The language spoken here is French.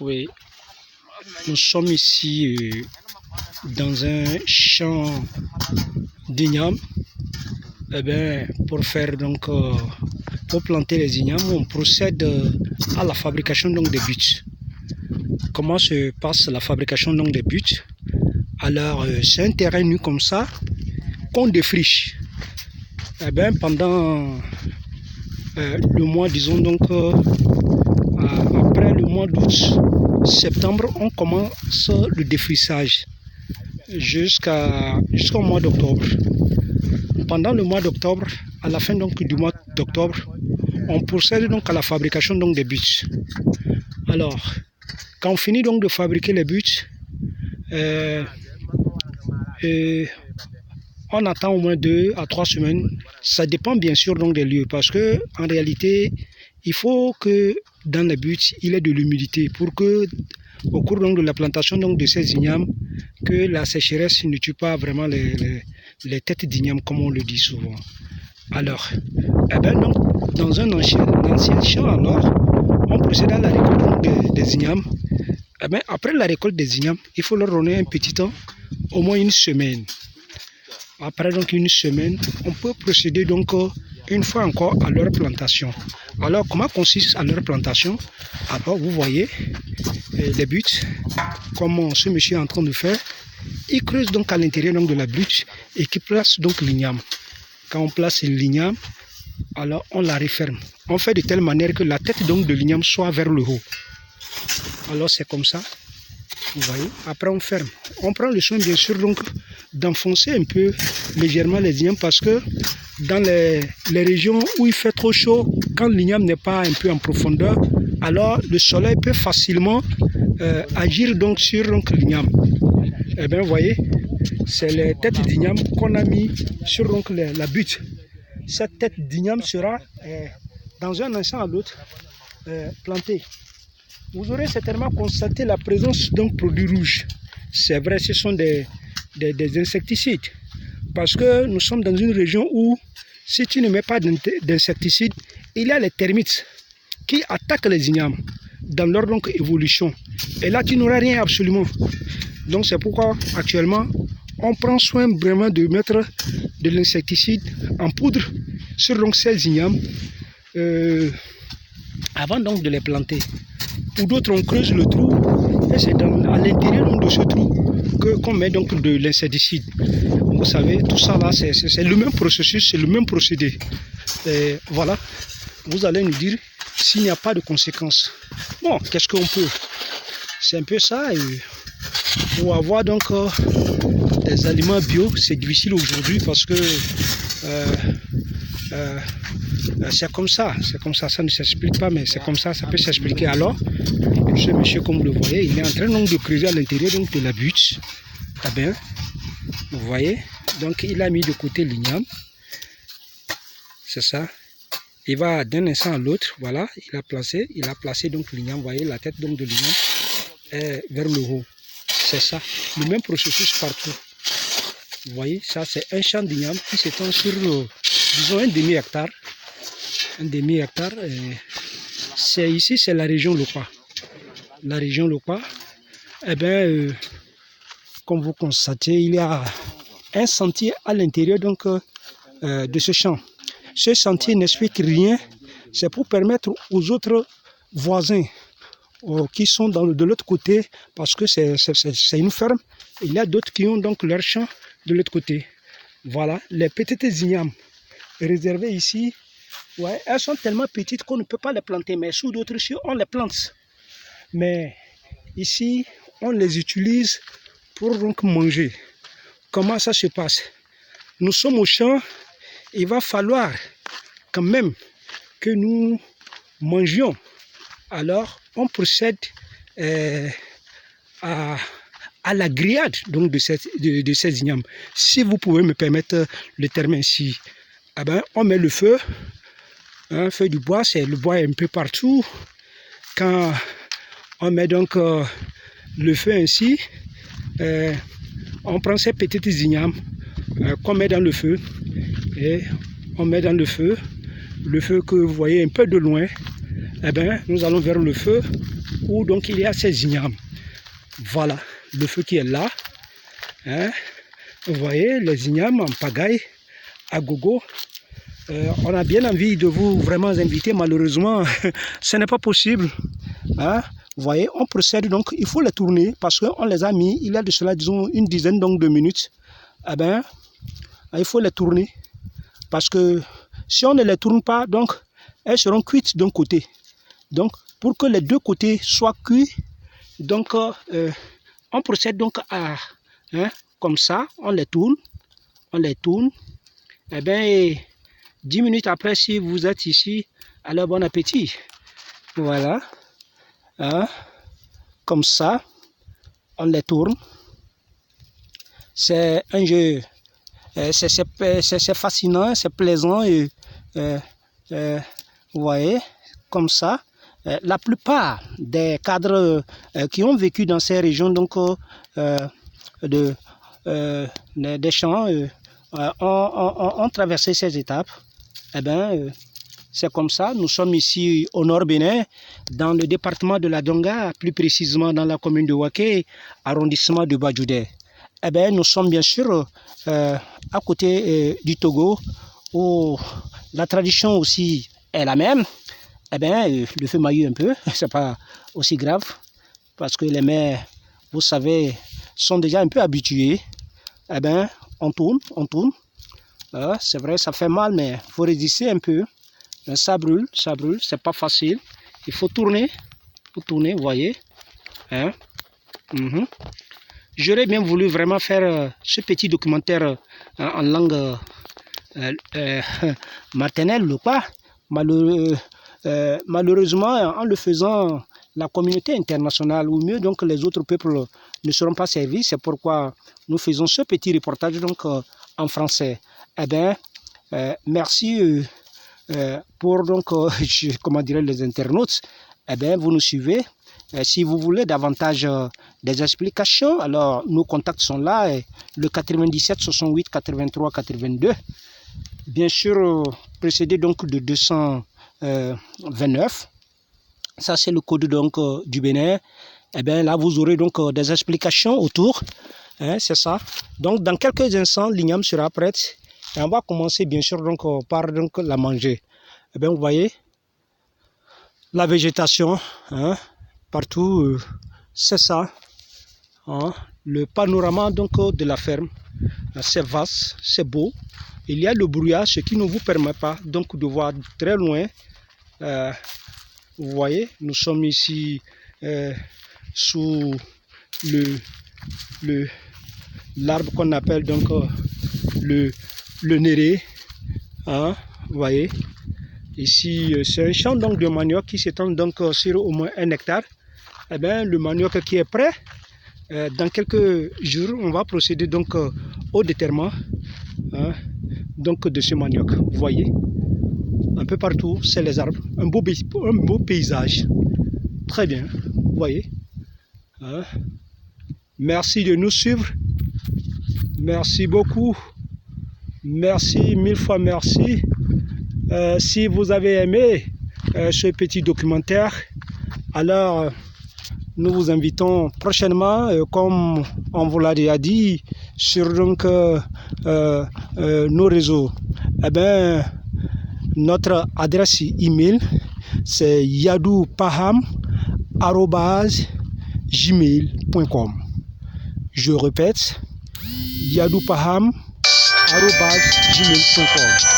Oui, nous sommes ici dans un champ d'igname. Pour faire donc pour planter les ignames, on procède à la fabrication donc des buts. Comment se passe la fabrication donc des buts? Alors c'est un terrain nu comme ça qu'on défriche. Pendant le mois, disons donc après le mois d'août, septembre, on commence le défrichage jusqu'au mois d'octobre. Pendant le mois d'octobre, à la fin donc du mois d'octobre, on procède donc à la fabrication donc des buts. Alors, quand on finit donc de fabriquer les buts, on attend au moins 2 à 3 semaines. Ça dépend bien sûr donc des lieux, parce que en réalité, il faut que dans les buts, il y ait de l'humidité pour que, au cours donc de la plantation donc de ces ignames, que la sécheresse ne tue pas vraiment les têtes d'igname comme on le dit souvent. Alors, donc, dans un ancien champ, alors, on procède à la récolte des ignames. Après la récolte des ignames, il faut leur donner un petit temps, au moins une semaine. Après donc une semaine, on peut procéder donc une fois encore à leur plantation. Alors, comment consiste à leur plantation? Alors, vous voyez les buts, comme ce monsieur est en train de faire. Il creuse donc à l'intérieur donc de la butte et qui place donc l'igname. Quand on place l'igname, alors on la referme. On fait de telle manière que la tête donc de l'igname soit vers le haut. Alors c'est comme ça, vous voyez. Après on ferme. On prend le soin bien sûr donc d'enfoncer un peu légèrement les ignames, parce que dans les régions où il fait trop chaud, quand l'igname n'est pas un peu en profondeur, alors le soleil peut facilement agir donc sur l'igname. Vous voyez, c'est les têtes d'igname qu'on a mis sur donc la butte. Cette tête d'igname sera dans un instant à l'autre plantée. Vous aurez certainement constaté la présence d'un produit rouge. C'est vrai, ce sont des insecticides. Parce que nous sommes dans une région où, si tu ne mets pas d'insecticides, il y a les termites qui attaquent les ignames dans leur donc évolution. Et là, tu n'auras rien absolument. Donc c'est pourquoi actuellement on prend soin vraiment de mettre de l'insecticide en poudre sur donc ces ignames avant donc de les planter. Pour d'autres, on creuse le trou et c'est à l'intérieur de ce trou qu'on met donc de l'insecticide. Vous savez, tout ça là, c'est le même processus, c'est le même procédé. Et voilà, vous allez nous dire s'il n'y a pas de conséquences. Bon, qu'est-ce qu'on peut? C'est un peu ça. Et pour avoir donc des aliments bio, c'est difficile aujourd'hui parce que c'est comme ça, ça ne s'explique pas, mais c'est comme ça, ça peut s'expliquer. Alors, ce monsieur, comme vous le voyez, il est en train donc de creuser à l'intérieur donc de la butte. Vous voyez, donc il a mis de côté l'igname, c'est ça. Il va d'un instant à l'autre, voilà, il a placé donc l'igname, vous voyez la tête donc de l'igname est vers le haut. C'est ça, le même processus partout. Vous voyez, ça c'est un champ d'igname qui s'étend sur, disons, un demi-hectare. Un demi-hectare, c'est ici, c'est la région Lokwa. La région Lokwa, comme vous constatez, il y a un sentier à l'intérieur donc de ce champ. Ce sentier n'explique rien, c'est pour permettre aux autres voisins qui sont de l'autre côté, parce que c'est une ferme, il y a d'autres qui ont donc leur champ de l'autre côté. Voilà, les petites ignames réservées ici, ouais, elles sont tellement petites qu'on ne peut pas les planter, mais sous d'autres cieux, on les plante. Mais ici, on les utilise pour donc manger. Comment ça se passe? Nous sommes au champ, il va falloir quand même que nous mangions. Alors, on procède à la grillade donc de ces ignames. Si vous pouvez me permettre le terme ainsi, on met le feu, un feu du bois, c'est le bois un peu partout. Quand on met donc le feu ainsi, on prend ces petites ignames qu'on met dans le feu et on met dans le feu que vous voyez un peu de loin. Nous allons vers le feu où donc il y a ces ignames. Voilà, le feu qui est là. Hein. Vous voyez, les ignames en pagaille, à gogo. On a bien envie de vous vraiment inviter, malheureusement, ce n'est pas possible. Hein. Vous voyez, on procède donc, il faut les tourner parce qu'on les a mis, il y a de cela, disons, une dizaine donc, de minutes. Eh ben, il faut les tourner parce que si on ne les tourne pas, donc, elles seront cuites d'un côté. Donc, pour que les deux côtés soient cuits, donc, on procède donc à, hein, comme ça, on les tourne. Eh bien, 10 minutes après, si vous êtes ici, alors bon appétit. Voilà. Hein, comme ça, on les tourne. C'est un jeu, c'est fascinant, c'est plaisant. Et, vous voyez, comme ça. La plupart des cadres qui ont vécu dans ces régions donc, des champs ont traversé ces étapes. Eh bien, c'est comme ça. Nous sommes ici au Nord Bénin, dans le département de la Donga, plus précisément dans la commune de Waké, arrondissement de Badjoudé. Eh bien, nous sommes bien sûr à côté du Togo, où la tradition aussi est la même. Eh bien, le feu maillot un peu, c'est pas aussi grave, parce que les mères, vous savez, sont déjà un peu habituées. Eh bien, on tourne. C'est vrai, ça fait mal, mais il faut résister un peu. Ça brûle, c'est pas facile. Il faut tourner, vous voyez. Hein? J'aurais bien voulu vraiment faire ce petit documentaire en langue maternelle ou pas. Malheureusement, en le faisant, la communauté internationale ou mieux donc les autres peuples ne seront pas servis. C'est pourquoi nous faisons ce petit reportage donc en français. Eh bien, merci pour donc comment dirais les internautes. Eh bien, vous nous suivez. Si vous voulez davantage des explications, alors nos contacts sont là, le 97 68 83 82. Bien sûr, précédé donc de 229. Ça, c'est le code donc du Bénin. Et bien là, vous aurez donc des explications autour. Hein, c'est ça. Donc, dans quelques instants, l'igname sera prête. Et on va commencer, bien sûr, donc, par donc, la manger. Et bien, vous voyez, la végétation, hein, partout, c'est ça. Hein, le panorama donc, de la ferme, c'est vaste, c'est beau. Il y a le brouillard, ce qui ne vous permet pas donc, de voir très loin. Vous voyez, nous sommes ici sous l'arbre qu'on appelle donc le néré. Hein, vous voyez, ici c'est un champ donc de manioc qui s'étend donc sur au moins 1 hectare. Eh bien, le manioc qui est prêt, dans quelques jours, on va procéder donc au déterrement hein, donc de ce manioc. Vous voyez, un peu partout, c'est les arbres, un beau paysage. Très bien, vous voyez. Hein. Merci de nous suivre. Merci beaucoup. Merci, 1000 fois merci. Si vous avez aimé ce petit documentaire, alors nous vous invitons prochainement, comme on vous l'a déjà dit, sur donc, nos réseaux. Eh bien, notre adresse email, c'est yadoupaham@gmail.com. Je répète, yadoupaham@gmail.com.